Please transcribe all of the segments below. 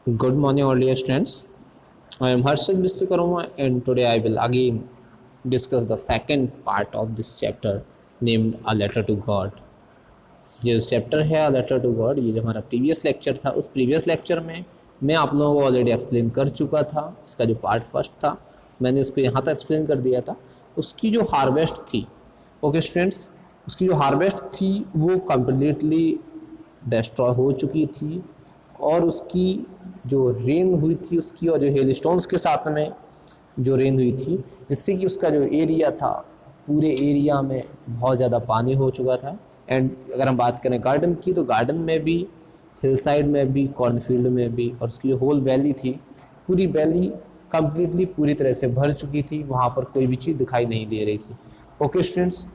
Good morning, all dear students. I am Harshit Biswakarma, and today I will again discuss the second part of this chapter named A Letter to God. ये जो chapter है अ letter to God, ये जो हमारा previous lecture था, उस previous lecture में मैं आप लोगों को ऑलरेडी एक्सप्लेन कर चुका था। इसका जो पार्ट फर्स्ट था मैंने उसको यहाँ तक एक्सप्लेन कर दिया था। उसकी जो हार्वेस्ट थी, ओके स्टूडेंट्स, उसकी जो हार्वेस्ट थी वो कम्प्लीटली डिस्ट्रॉय हो चुकी थी, और उसकी जो रेन हुई थी उसकी, और जो हेल स्टोन्स के साथ में जो रेन हुई थी, जिससे कि उसका जो एरिया था पूरे एरिया में बहुत ज़्यादा पानी हो चुका था। एंड अगर हम बात करें गार्डन की, तो गार्डन में भी, हिल साइड में भी, कॉर्नफील्ड में भी, और उसकी जो होल वैली थी, पूरी वैली कम्प्लीटली पूरी तरह से भर चुकी थी। वहाँ पर कोई भी चीज़ दिखाई नहीं दे रही थी। ओके स्टूडेंट्स,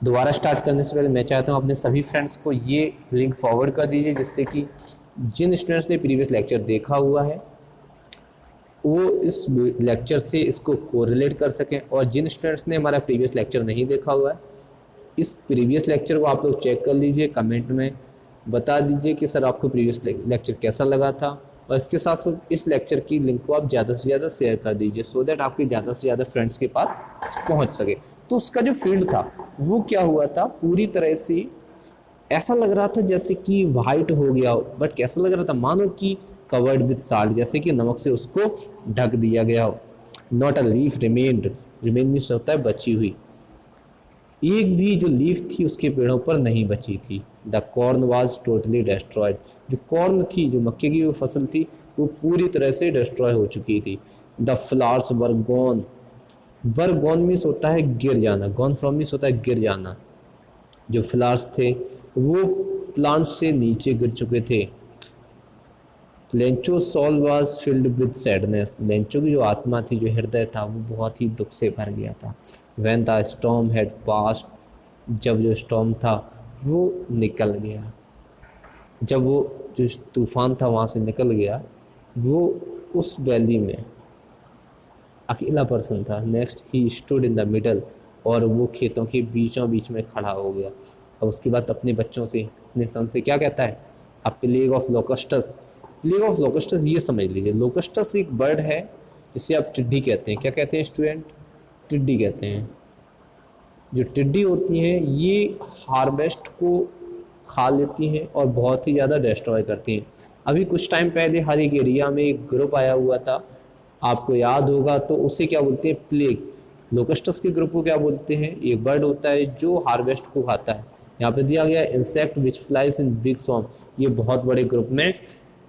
दोबारा स्टार्ट करने से पहले मैं चाहता हूँ अपने सभी फ्रेंड्स को ये लिंक फॉरवर्ड कर दीजिए, जिससे कि जिन स्टूडेंट्स ने प्रीवियस लेक्चर देखा हुआ है वो इस लेक्चर से इसको कोरिलेट कर सकें, और जिन स्टूडेंट्स ने हमारा प्रीवियस लेक्चर नहीं देखा हुआ है, इस प्रीवियस लेक्चर को आप लोग चेक कर लीजिए, कमेंट में बता दीजिए कि सर आपको प्रीवियस लेक्चर कैसा लगा था। और इसके साथ साथ इस लेक्चर की लिंक को आप ज़्यादा से ज़्यादा शेयर कर दीजिए, सो दैट आपके ज़्यादा से ज़्यादा फ्रेंड्स के पास पहुंच सके। तो उसका जो फील्ड था वो क्या हुआ था, पूरी तरह से ऐसा लग रहा था जैसे कि वाइट हो गया हो, बट कैसा लग रहा था, मानो कि कवर्ड विथ साल्ट, जैसे कि नमक से उसको ढक दिया गया हो। Not a leaf remained, remain means होता है बची हुई, एक भी जो लीफ थी उसके पेड़ों पर नहीं बची थी। The corn was totally destroyed, जो कॉर्न थी, जो मक्के की वो फसल थी, वो पूरी तरह से डिस्ट्रॉय हो चुकी थी। The flowers were gone, were gone means होता है गिर जाना, गॉन फ्रॉम मीन्स होता है गिर जाना। जो फ्लावर्स थे वो प्लांट से नीचे गिर चुके थे। Lencho soul was filled with sadness, Lencho की जो आत्मा थी, जो हृदय था, वो बहुत ही दुख से भर गया था। When the storm had passed, जब जो स्टॉर्म था वो निकल गया, जब वो जो तूफान था वहाँ से निकल गया, वो उस वैली में अकेला पर्सन था। Next he stood in the middle, और वो खेतों के बीचों बीच में खड़ा हो गया। अब उसके बाद अपने बच्चों से, अपने सन से क्या कहता है, a plague of locusts. Plague of locusts ये समझ लीजिए, लोकस्टस एक बर्ड है जिसे आप टिड्डी कहते हैं। क्या कहते हैं स्टूडेंट? टिड्डी कहते हैं। जो टिड्डी होती हैं ये हार्वेस्ट को खा लेती हैं और बहुत ही ज़्यादा डिस्ट्रॉय करती हैं। अभी कुछ टाइम पहले हर एक एरिया में एक ग्रुप आया हुआ था, आपको याद होगा, तो उसे क्या बोलते हैं? प्लेग। लोकस्टस के ग्रुप को क्या बोलते हैं? एक बर्ड होता है जो हार्वेस्ट को खाता है। यहाँ पे दिया गया insect which flies in big swarm, ये बहुत बड़े ग्रुप में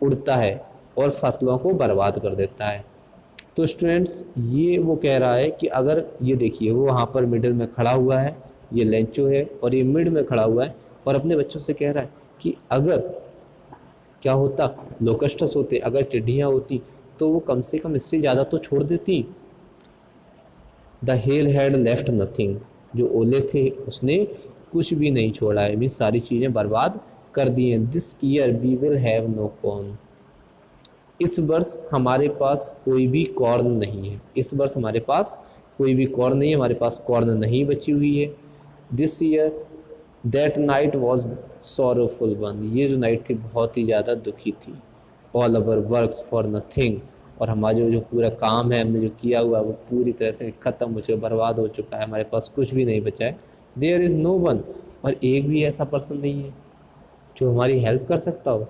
उड़ता है और फसलों को बर्बाद कर देता है। तो स्टूडेंट्स, ये वो कह रहा है कि अगर ये देखिए, वो वहाँ पर मिडिल में खड़ा हुआ है, ये लेंचो है, और ये मिड में खड़ा हुआ है, और अपने बच्चों से कह रहा है कि अगर क्या होता, लोकस्टस होते, अगर टिड्डियाँ होती तो वो कम से कम इससे ज़्यादा तो छोड़ देती। The hell had left nothing, जो ओले थे उसने कुछ भी नहीं छोड़ा है, भी सारी चीज़ें बर्बाद कर दी हैं। This year we will have no corn, इस वर्ष हमारे पास कोई भी कॉर्न नहीं है। इस वर्ष हमारे पास कोई भी कॉर्न नहीं है, हमारे पास कॉर्न नहीं बची हुई है। This year that night was sorrowful one, ये जो नाइट थी बहुत ही ज़्यादा दुखी थी। All our works for nothing, और हमारा जो पूरा काम है, हमने जो किया हुआ वो पूरी तरह से ख़त्म हो चुका, बर्बाद हो चुका है, हमारे पास कुछ भी नहीं बचा है। देयर इज़ नो वन, और एक भी ऐसा पर्सन नहीं है जो हमारी हेल्प कर सकता हो।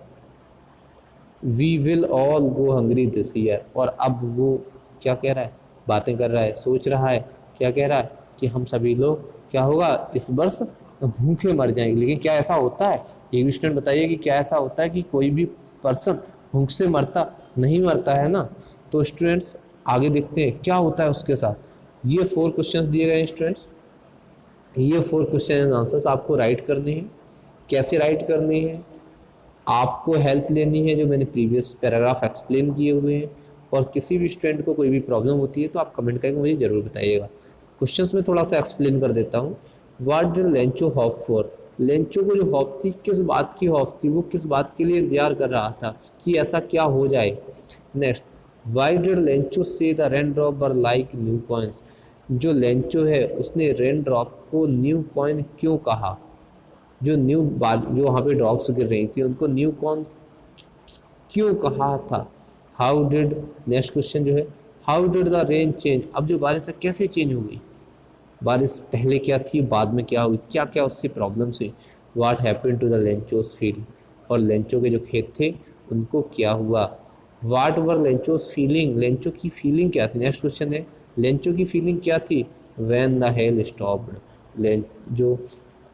We will all go hungry this year, और अब वो क्या कह रहा है, बातें कर रहा है, सोच रहा है, क्या कह रहा है कि हम सभी लोग क्या होगा, इस वर्ष भूखे मर जाएंगे। लेकिन क्या ऐसा होता है? एक भी स्टूडेंट बताइए कि क्या ऐसा होता है कि कोई भी पर्सन भूख से मरता? नहीं मरता है ना। तो स्टूडेंट्स आगे देखते हैं क्या होता है उसके साथ। ये 4 क्वेश्चंस दिए गए हैं स्टूडेंट्स, ये 4 क्वेश्चन एंड आंसर्स आपको राइट करने हैं। कैसे राइट करने हैं? आपको हेल्प लेनी है जो मैंने प्रीवियस पैराग्राफ एक्सप्लेन किए हुए हैं, और किसी भी स्टूडेंट को कोई भी प्रॉब्लम होती है तो आप कमेंट करके मुझे ज़रूर बताइएगा। क्वेश्चंस में थोड़ा सा एक्सप्लेन कर देता हूँ। What did Lencho hope for, Lencho को जो होप थी, किस बात की होप थी, वो किस बात के लिए इंतजार कर रहा था कि ऐसा क्या हो जाए। नेक्स्ट, वाई डिड लेंचो से the rain drop were like new coins, जो लेंचो है उसने रेन ड्रॉप को न्यू कॉइन क्यों कहा, जो न्यू बाल जो वहाँ पे ड्रॉप्स गिर रही थी उनको न्यू कॉइन क्यों कहा था। हाउ डिड, नेक्स्ट क्वेश्चन जो है, how did the rain change, अब जो बारिश है कैसे चेंज हो गई, बारिश पहले क्या थी बाद में क्या हुई, क्या क्या उससे प्रॉब्लम हुई। What happened to the Lencho's field, और लेंचो के जो खेत थे उनको क्या हुआ। What were Lencho's feeling, Lencho की फीलिंग क्या थी। नेक्स्ट क्वेश्चन है, लेंचो की फीलिंग क्या थी। व्हेन द हेल स्टॉप्ड, जो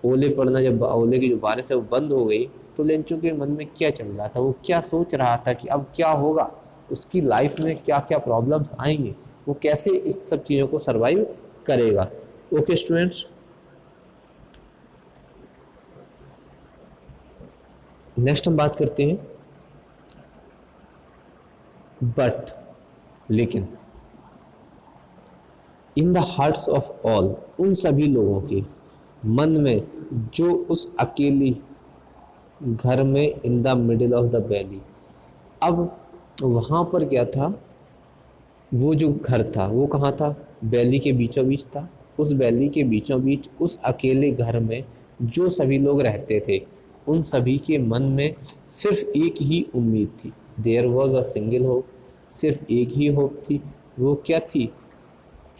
ओले पड़ना, जब ओले की जो बारिश है वो बंद हो गई, तो लेंचो के मन में क्या चल रहा था, वो क्या सोच रहा था कि अब क्या होगा, उसकी लाइफ में क्या क्या प्रॉब्लम्स आएंगे, वो कैसे इस सब चीज़ों को सर्वाइव करेगा। ओके स्टूडेंट्स, नेक्स्ट हम बात करते हैं बट, लेकिन, in the hearts of all, उन सभी लोगों के मन में जो उस अकेली घर में in the middle of the valley, अब वहाँ पर क्या था, वो जो घर था वो कहाँ था, वैली के बीचों बीच था। उस वैली के बीचों बीच उस अकेले घर में जो सभी लोग रहते थे, उन सभी के मन में सिर्फ एक ही उम्मीद थी। There was a single hope, सिर्फ एक ही होप थी। वो क्या थी,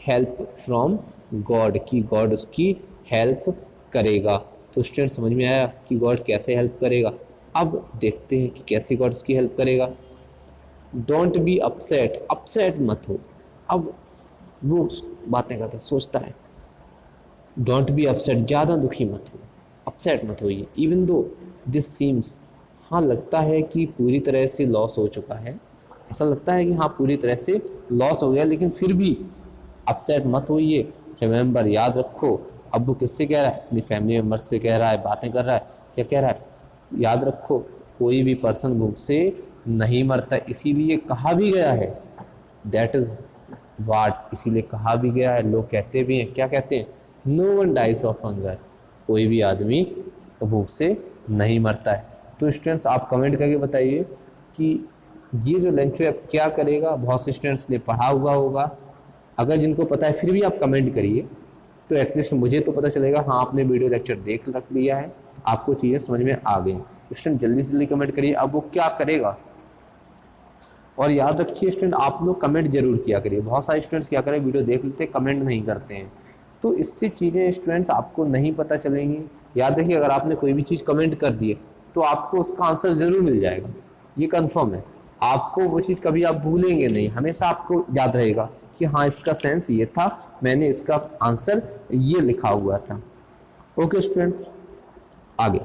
हेल्प फ्रॉम गॉड, की गॉड उसकी हेल्प करेगा। तो स्टूडेंट समझ में आया कि गॉड कैसे हेल्प करेगा। अब देखते हैं कि कैसे गॉड उसकी हेल्प करेगा। डोंट बी अपसेट, अपसेट मत हो। अब वो बातें करता सोचता है, डोंट बी अपसेट, ज़्यादा दुखी मत हो, अपसेट मत होइए। इवन दो दिस सीम्स, हाँ लगता है कि पूरी तरह से लॉस हो चुका है, ऐसा लगता है कि हाँ पूरी तरह से लॉस हो गया, लेकिन फिर भी अपसेट मत होइए। रिमेंबर, याद रखो, अब वो किससे कह रहा है, अपनी फैमिली मेम्बर से कह रहा है, बातें कर रहा है, क्या कह रहा है, याद रखो कोई भी पर्सन भूख से नहीं मरता, इसीलिए कहा भी गया है, दैट इज़ वाट, इसीलिए कहा भी गया है, लोग कहते भी हैं, क्या कहते हैं, no one dies of hunger, कोई भी आदमी भूख से नहीं मरता है। तो स्टूडेंट्स आप कमेंट करके बताइए कि ये जो लंच है क्या करेगा। बहुत से स्टूडेंट्स ने पढ़ा हुआ होगा, अगर जिनको पता है फिर भी आप कमेंट करिए, तो एटलीस्ट मुझे तो पता चलेगा हाँ आपने वीडियो लेक्चर देख रख लिया है, आपको चीज़ें समझ में आ गई। स्टूडेंट जल्दी से जल्दी कमेंट करिए अब वो क्या करेगा। और याद रखिए स्टूडेंट, आप लोग कमेंट जरूर किया करिए। बहुत सारे स्टूडेंट्स क्या करें, वीडियो देख लेते हैं कमेंट नहीं करते हैं, तो इससे चीज़ें स्टूडेंट्स आपको नहीं पता चलेंगी। याद रखिए अगर आपने कोई भी चीज़ कमेंट कर दी है तो आपको उसका आंसर ज़रूर मिल जाएगा, ये कन्फर्म है। आपको वो चीज़ कभी आप भूलेंगे नहीं, हमेशा आपको याद रहेगा कि हाँ इसका सेंस ये था, मैंने इसका आंसर ये लिखा हुआ था। ओके स्टूडेंट, आगे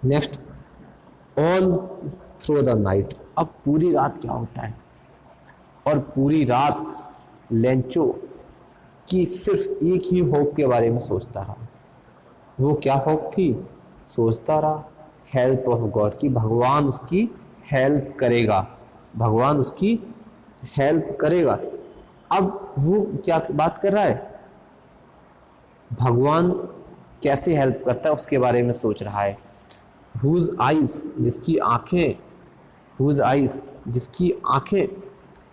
next, all through the night, अब पूरी रात क्या होता है, और पूरी रात लेंचो की सिर्फ एक ही होप के बारे में सोचता रहा। वो क्या होप थी, सोचता रहा हेल्प ऑफ गॉड, की भगवान उसकी हेल्प करेगा, भगवान उसकी हेल्प करेगा। अब वो क्या बात कर रहा है, भगवान कैसे हेल्प करता है उसके बारे में सोच रहा है। हुज आइज, जिसकी आँखें, हुज आइज, जिसकी आँखें,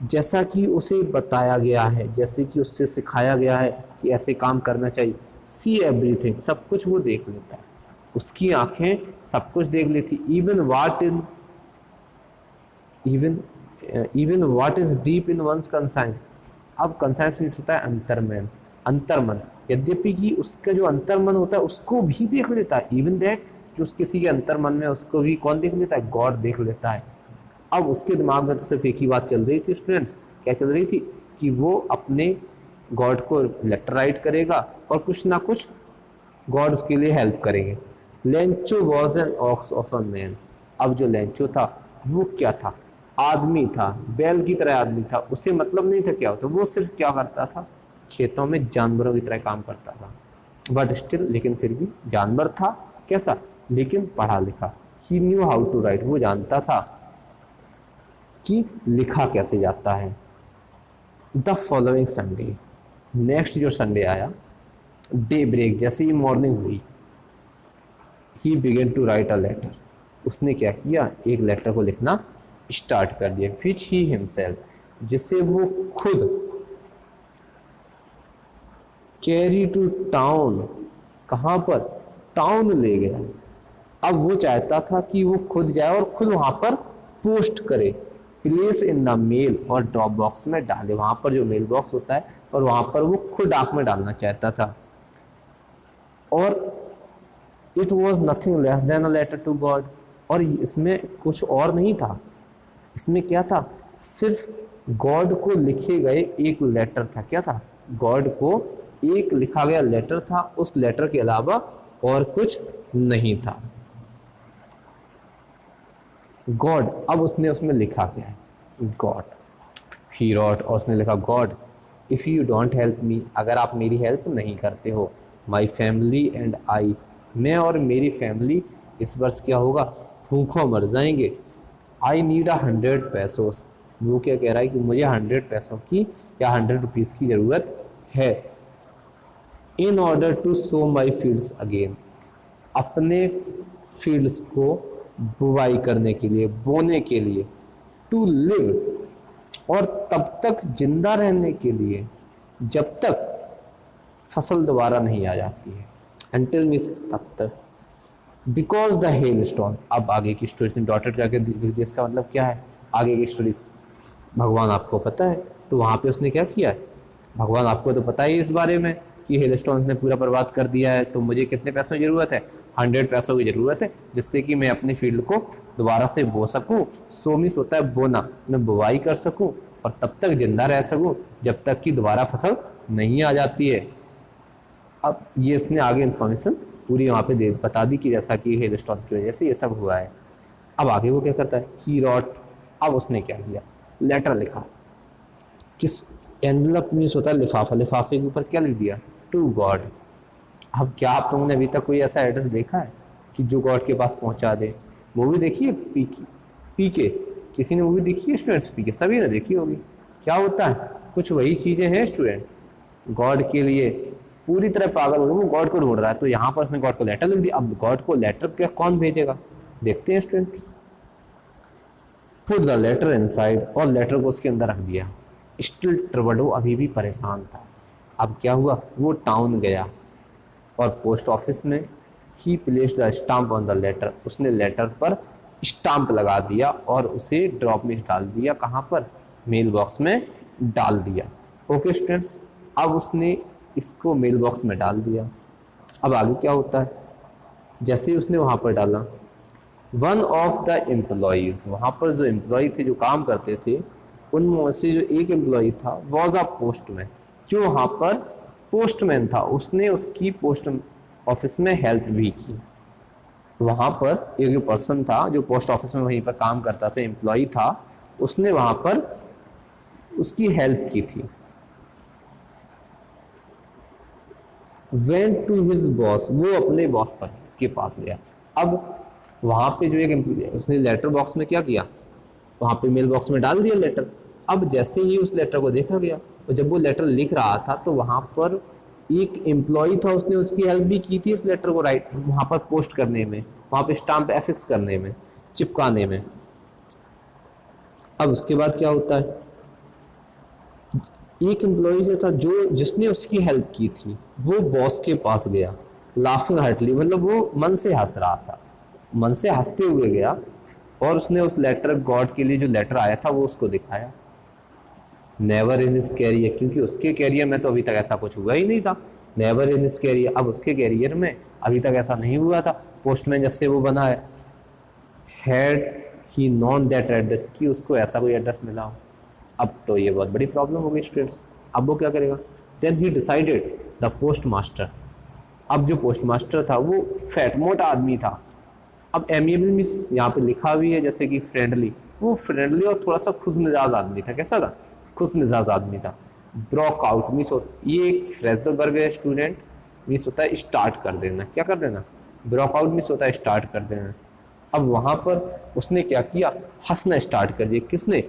जैसा कि उसे बताया गया है, जैसे कि उससे सिखाया गया है कि ऐसे काम करना चाहिए। सी एवरीथिंग, सब कुछ वो देख लेता है, उसकी आँखें सब कुछ देख लेती। Even what in even what is deep in one's conscience, अब कंसाइंस मीन्स होता है अंतर्मन, अंतर्मन, यद्यपि कि उसका जो अंतर्मन होता है उसको भी देख लेता है। इवन दैट, जो उस किसी के अंतर्मन में उसको भी कौन देख लेता है, गॉड देख लेता है। अब उसके दिमाग में तो सिर्फ एक ही बात चल रही थी स्टूडेंट्स, क्या चल रही थी, कि वो अपने गॉड को लेटर राइट करेगा और कुछ ना कुछ गॉड उसके लिए हेल्प करेंगे। Lencho was an ox of a man, अब जो लेंचो था वो क्या था, आदमी था, बैल की तरह आदमी था। उसे मतलब नहीं था क्या होता, वो सिर्फ क्या करता था, खेतों में जानवरों की तरह काम करता था। बट स्टिल, लेकिन फिर भी जानवर था, कैसा, लेकिन पढ़ा लिखा। He knew how to write, वो जानता था कि लिखा कैसे जाता है। द फॉलोइंग संडे, नेक्स्ट जो संडे आया, डे ब्रेक, जैसे ही मॉर्निंग हुई, he began to write a letter, उसने क्या किया, एक लेटर को लिखना स्टार्ट कर दिया। विच ही हिमसेल्फ, जिसे वो खुद कैरी टू टाउन, कहाँ पर, टाउन ले गया। अब वो चाहता था कि वो खुद जाए और खुद वहाँ पर पोस्ट करे, प्लेस इन द मेल और ड्रॉप बॉक्स में डाले, वहाँ पर जो मेल बॉक्स होता है और वहाँ पर वो खुद डाक में डालना चाहता था। और it was nothing less than a letter to God, और इसमें कुछ और नहीं था, इसमें क्या था, सिर्फ गॉड को लिखे गए एक लेटर था। क्या था, गॉड को एक लिखा गया लेटर था, उस लेटर के अलावा और कुछ नहीं था। गॉड, अब उसने उसमें लिखा क्या है, गॉड, ही रॉट, और उसने लिखा God if you don't help me, अगर आप मेरी हेल्प नहीं करते हो, माई फैमिली एंड आई, मैं और मेरी फैमिली इस वर्ष क्या होगा, भूखों मर जाएंगे। आई नीड 100 पैसोस, वो क्या कह रहा है कि मुझे 100 पैसों की या 100 रुपीज़ की ज़रूरत है। In order to sow my fields again, अपने फील्ड्स को बुवाई करने के लिए, बोने के लिए। टू लिव, और तब तक जिंदा रहने के लिए जब तक फसल दोबारा नहीं आ जाती है। Until मीन्स तब तक। बिकॉज द हेल स्टोन, अब आगे की स्टोरी ने डॉटेड करके लिख दिया, इसका मतलब क्या है, आगे की स्टोरी भगवान आपको पता है, तो वहाँ पे उसने क्या किया है, भगवान आपको तो पता ही इस बारे में कि हेल स्टोन ने पूरा बर्बाद कर दिया है, तो मुझे कितने पैसों की ज़रूरत है, 100 पैसों की ज़रूरत है, जिससे कि मैं अपनी फील्ड को दोबारा से बो सकूँ। सो मीन्स होता है बोना, मैं बुवाई कर सकूँ और तब तक जिंदा रह सकूँ जब तक कि दोबारा फसल नहीं आ जाती है। अब ये उसने आगे इन्फॉर्मेशन पूरी वहाँ पे बता दी कि जैसा कि हेल स्टोन की वजह से ये सब हुआ है। अब आगे वो क्या करता है, ही रॉट, अब उसने क्या किया, लेटर लिखा, किस, एनवलप मीन्स होता है लिफाफा, लिफाफे के ऊपर क्या लिख दिया, टू गॉड। अब क्या आप लोगों ने अभी तक कोई ऐसा एड्रेस देखा है कि जो गॉड के पास पहुंचा दे। मूवी देखी है पीके, किसी ने मूवी देखी है स्टूडेंट्स, पीके सभी ने देखी होगी। क्या होता है, कुछ वही चीज़ें हैं स्टूडेंट, गॉड के लिए पूरी तरह पागल हो गया, वो गॉड को ढूंढ रहा है, तो यहाँ पर उसने गॉड को लेटर लिख दिया। अब गॉड को लेटर क्या कौन भेजेगा, देखते हैं student. Put the letter inside, और लेटर को उसके अंदर रख दिया। स्टिल ट्रबल्ड, वो अभी भी परेशान था। अब क्या हुआ, वो टाउन गया और पोस्ट ऑफिस में he placed the stamp on the letter, उसने लेटर पर स्टाम्प लगा दिया और उसे ड्रॉप में डाल दिया, कहाँ पर, मेल बॉक्स में डाल दिया। ओके स्टूडेंट्स, अब उसने इसको मेल बॉक्स में डाल दिया। अब आगे क्या होता है, जैसे ही उसने वहाँ पर डाला, वन ऑफ द एम्प्लॉयज़, वहाँ पर जो एम्प्लॉय थे जो काम करते थे, उनमें से जो एक एम्प्लॉय था वॉज अ पोस्टमैन, जो वहाँ पर पोस्टमैन था, उसने उसकी पोस्ट ऑफिस में हेल्प भी की। वहाँ पर एक पर्सन था जो पोस्ट ऑफिस में वहीं पर काम करता था, एम्प्लॉय था, उसने वहाँ पर उसकी हेल्प की थी। वेंट टू हिज बॉस, वो अपने बॉस पर के पास गया। अब वहाँ पे जो एक एम्प्लॉय, उसने लेटर बॉक्स में क्या किया, वहाँ पे मेल बॉक्स में डाल दिया लेटर। अब जैसे ही उस लेटर को देखा गया और जब वो लेटर लिख रहा था तो वहाँ पर एक एम्प्लॉय था, उसने उसकी हेल्प भी की थी इस लेटर को राइट वहाँ पर पोस्ट करने में, वहाँ पे स्टाम्प एफिक्स करने में, चिपकाने में। अब उसके बाद क्या होता है, एक एम्प्लॉय जो था, जो जिसने उसकी हेल्प की थी, वो बॉस के पास गया, लाफिंग हार्टली, मतलब वो मन से हंस रहा था, मन से हंसते हुए गया और उसने उस लेटर, गॉड के लिए जो लेटर आया था वो उसको दिखाया। नेवर इन हिज कैरियर, क्योंकि उसके कैरियर में तो अभी तक ऐसा कुछ हुआ ही नहीं था। नेवर इन हिज कैरियर, अब उसके कैरियर में अभी तक ऐसा नहीं हुआ था, पोस्टमैन जब से वो बना है। Had he non that address, कि उसको ऐसा कोई एड्रेस मिला हो। अब तो ये बहुत बड़ी प्रॉब्लम हो गई स्टूडेंट्स, अब वो क्या करेगा। Then he decided the post master, अब जो पोस्ट मास्टर था वो फैट मोटा आदमी था। अब एमिएबल मीन्स यहाँ पे लिखा हुई है जैसे कि फ्रेंडली, वो फ्रेंडली और थोड़ा सा खुश मिजाज आदमी था। कैसा था, खुश मिजाज आदमी था। ब्रोक आउट मीन्स, ये एक फ्रेजल वर्ब है स्टूडेंट, मीन्स होता है स्टार्ट कर देना। क्या कर देना, ब्रोक आउट मीन्स होता है स्टार्ट कर देना। अब वहाँ पर उसने क्या किया, हंसना स्टार्ट कर दिया। किसने,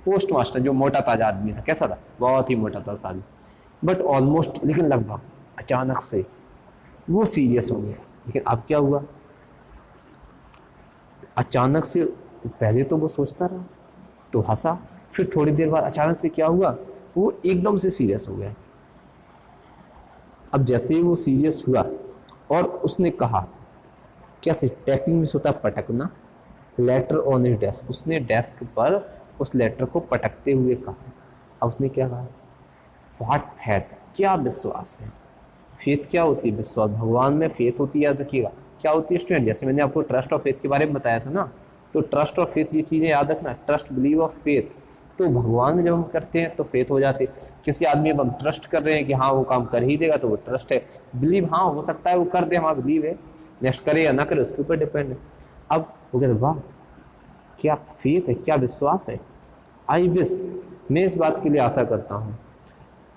पोस्ट मास्टर, जो मोटा ताजा आदमी था। कैसा था, बहुत ही मोटा था साल, बट ऑलमोस्ट, लेकिन लगभग अचानक से वो सीरियस हो गया। लेकिन अब क्या हुआ, अचानक से, पहले तो वो सोचता रहा तो हंसा, फिर थोड़ी देर बाद अचानक से क्या हुआ, वो एकदम से सीरियस हो गया। अब जैसे ही वो सीरियस हुआ और उसने कहा, कैसे, टैपिंग में होता है पटकना, लेटर ऑन हिज डेस्क, उसने डेस्क पर उस लेटर को पटकते हुए कहा। अब उसने क्या कहा, व्हाट फेथ, क्या विश्वास है। फेथ क्या होती है, विश्वास, भगवान में फेथ होती है, याद रखिएगा। क्या होती है स्टूडेंट, जैसे मैंने आपको ट्रस्ट और फेथ के बारे में बताया था ना, तो ट्रस्ट और फेथ ये चीज़ें याद रखना, ट्रस्ट बिलीव और फेथ। तो भगवान में जब हम करते हैं तो फेथ हो जाती है। किसी आदमी पर हम ट्रस्ट कर रहे हैं कि हाँ वो काम कर ही देगा, तो वो ट्रस्ट है। बिलीव, हाँ हो सकता है वो कर दे, हमारा बिलीव है। नेक्स्ट करे या ना करे उसके ऊपर डिपेंड है। अब वो कहते वाह क्या फेथ है, क्या विश्वास है। आई विश, मैं इस बात के लिए आशा करता हूँ,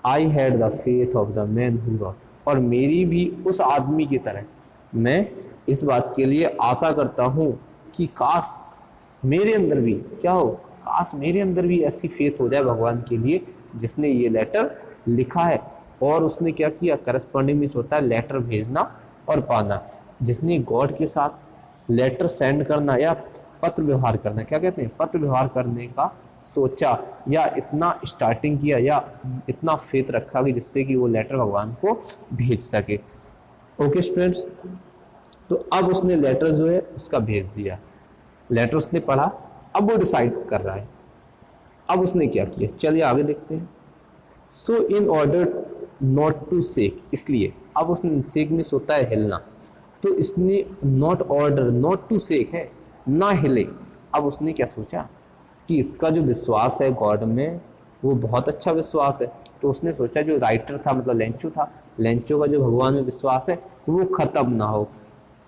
I had the faith of the man who rot, और मेरी भी उस आदमी की तरह मैं इस बात के लिए आशा करता हूँ कि काश मेरे अंदर भी क्या हो, काश मेरे अंदर भी ऐसी फेथ हो जाए भगवान के लिए जिसने ये लेटर लिखा है। और उसने क्या किया, करस्पॉन्डिंग मीन्स होता है लेटर भेजना और पाना, जिसने गॉड के साथ लेटर सेंड करना या पत्र व्यवहार करना, क्या कहते हैं, पत्र व्यवहार करने का सोचा, या इतना स्टार्टिंग किया, या इतना फेथ रखा कि जिससे कि वो लेटर भगवान को भेज सके। ओके स्टूडेंट्स, तो अब उसने लेटर जो है उसका भेज दिया, लेटर उसने पढ़ा, अब वो डिसाइड कर रहा है। अब उसने क्या किया, चलिए आगे देखते हैं। सो इन ऑर्डर नॉट टू सेक, इसलिए अब उसने, सेक मीन्स होता है हिलना, तो इसने नॉट ऑर्डर, नॉट टू सेक है ना हिले। अब उसने क्या सोचा कि इसका जो विश्वास है गॉड में वो बहुत अच्छा विश्वास है, तो उसने सोचा जो राइटर था मतलब लेंचो था, लेंचो का जो भगवान में विश्वास है वो ख़त्म ना हो।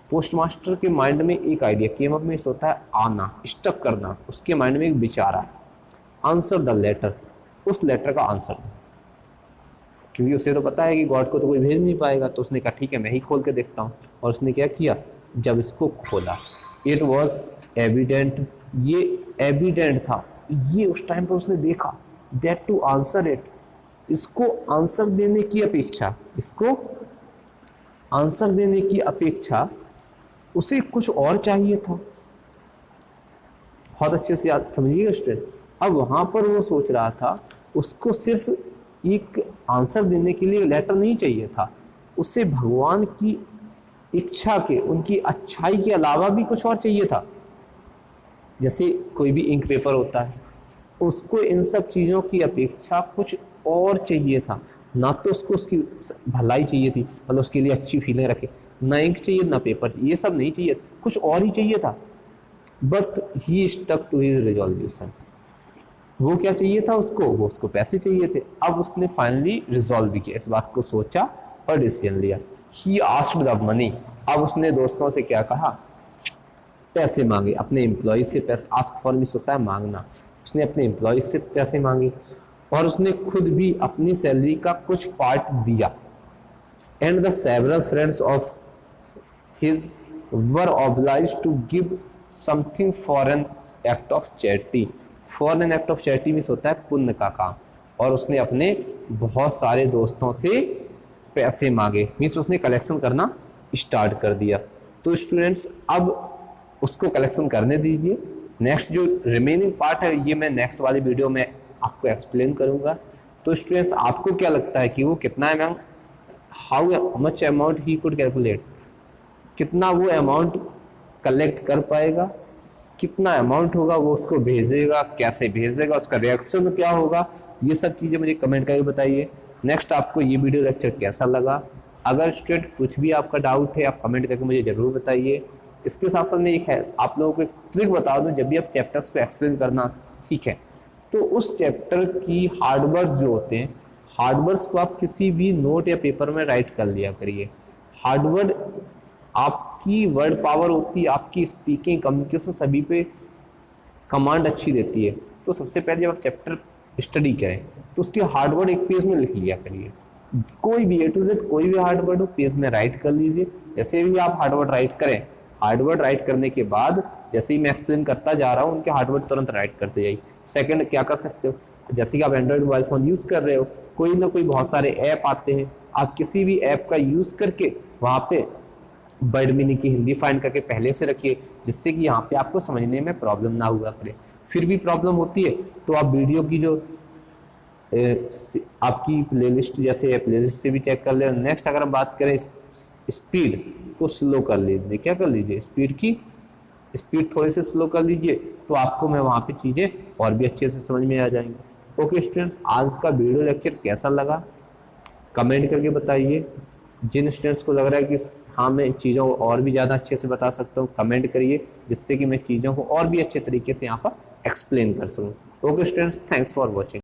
पोस्टमास्टर के माइंड में एक आइडिया केम अप, में होता है आना, स्टक करना, उसके माइंड में एक विचार आया, आंसर द लेटर, उस लेटर का आंसर, क्योंकि उसे तो पता है कि गॉड को तो कोई भेज नहीं पाएगा। तो उसने कहा ठीक है मैं ही खोल के देखता हूँ, और उसने क्या किया, जब इसको खोला, इट वॉज एविडेंट, ये एविडेंट था, ये उस टाइम पर उसने देखा, दैट टू आंसर इट, इसको आंसर देने की अपेक्षा, इसको आंसर देने की अपेक्षा उसे कुछ और चाहिए था। बहुत अच्छे से याद समझिएगा स्टूडेंट। अब वहाँ पर वो सोच रहा था उसको सिर्फ एक आंसर देने के लिए लेटर नहीं चाहिए था, उसे भगवान की इच्छा के, उनकी अच्छाई के अलावा भी कुछ और चाहिए था। जैसे कोई भी इंक पेपर होता है, उसको इन सब चीज़ों की अपेक्षा कुछ और चाहिए था। ना तो उसको उसकी भलाई चाहिए थी, मतलब उसके लिए अच्छी फीलिंग रखे, ना इंक चाहिए ना पेपर चाहिए, ये सब नहीं चाहिए, कुछ और ही चाहिए था। But he stuck to his resolution, वो क्या चाहिए था उसको, वो उसको पैसे चाहिए थे। अब उसने फाइनली रिजॉल्व भी किया, इस बात को सोचा और डिसीजन लिया। ही आस्क्ड द मनी, अब उसने दोस्तों से क्या कहा, पैसे मांगे, अपने एम्प्लॉय से पैसे, आस्क फॉर मीन्स होता है मांगना, उसने अपने एम्प्लॉय से पैसे मांगे, और उसने खुद भी अपनी सैलरी का कुछ पार्ट दिया। And the several friends of his were obliged to give something for an act of charity, for an act of charity means होता है पुण्य का काम, और उसने अपने बहुत सारे दोस्तों से पैसे मांगे, मीन्स उसने कलेक्शन करना स्टार्ट कर दिया। तो स्टूडेंट्स अब उसको कलेक्शन करने दीजिए, नेक्स्ट जो रिमेनिंग पार्ट है ये मैं नेक्स्ट वाली वीडियो में आपको एक्सप्लेन करूंगा। तो स्टूडेंट्स आपको क्या लगता है कि वो कितना amount, how much amount he could calculate, कितना वो अमाउंट कलेक्ट कर पाएगा, कितना अमाउंट होगा वो उसको भेजेगा, कैसे भेजेगा, उसका रिएक्शन क्या होगा, ये सब चीज़ें मुझे कमेंट करके बताइए। नेक्स्ट आपको ये वीडियो लेक्चर कैसा लगा, अगर स्टूडेंट कुछ भी आपका डाउट है आप कमेंट करके मुझे ज़रूर बताइए। इसके साथ साथ मैं एक है आप लोगों को एक ट्रिक बता दूं, जब भी आप चैप्टर्स को एक्सप्लेन करना सीखें तो उस चैप्टर की हार्डवर्ड्स जो होते हैं, हार्डवर्ड्स को आप किसी भी नोट या पेपर में राइट कर लिया करिए। हार्डवर्ड आपकी वर्ड पावर होती है, आपकी स्पीकिंग कम्युनिकेशन सभी पे कमांड अच्छी देती है। तो सबसे पहले जब आप चैप्टर स्टडी करें तो उसके हार्डवर्ड एक पेज में लिख लिया करिए, कोई भी A to Z कोई भी हार्डवर्ड हो पेज में राइट कर लीजिए। जैसे भी आप हार्डवर्ड राइट करें, हार्डवर्ड राइट करने के बाद जैसे ही मैं एक्सप्लेन करता जा रहा हूँ उनके हार्डवर्ड तुरंत राइट करते जाइए। सेकंड क्या कर सकते हो, जैसे कि आप एंड्रॉइड मोबाइल फ़ोन यूज़ कर रहे हो, कोई ना कोई बहुत सारे ऐप आते हैं, आप किसी भी ऐप का यूज़ करके वहाँ पे वर्ड मीनिंग की हिंदी फाइंड करके पहले से रखिए, जिससे कि यहाँ पे आपको समझने में प्रॉब्लम ना हुआ करे। फिर भी प्रॉब्लम होती है तो आप वीडियो की जो आपकी प्लेलिस्ट जैसे प्लेलिस्ट से भी चेक कर ले। नेक्स्ट अगर हम बात करें स्पीड को स्लो कर लीजिए, क्या कर लीजिए, स्पीड की स्पीड थोड़ी सी स्लो कर लीजिए तो आपको मैं वहाँ पे चीज़ें और भी अच्छे से समझ में आ जाएंगी। ओके स्टूडेंट्स, आज का वीडियो लेक्चर कैसा लगा कमेंट करके बताइए। जिन स्टूडेंट्स को लग रहा है कि हाँ मैं चीज़ों को और भी ज़्यादा अच्छे से बता सकता हूँ, कमेंट करिए, जिससे कि मैं चीज़ों को और भी अच्छे तरीके से यहाँ पर एक्सप्लेन कर सकूँ। Okay students, thanks for watching.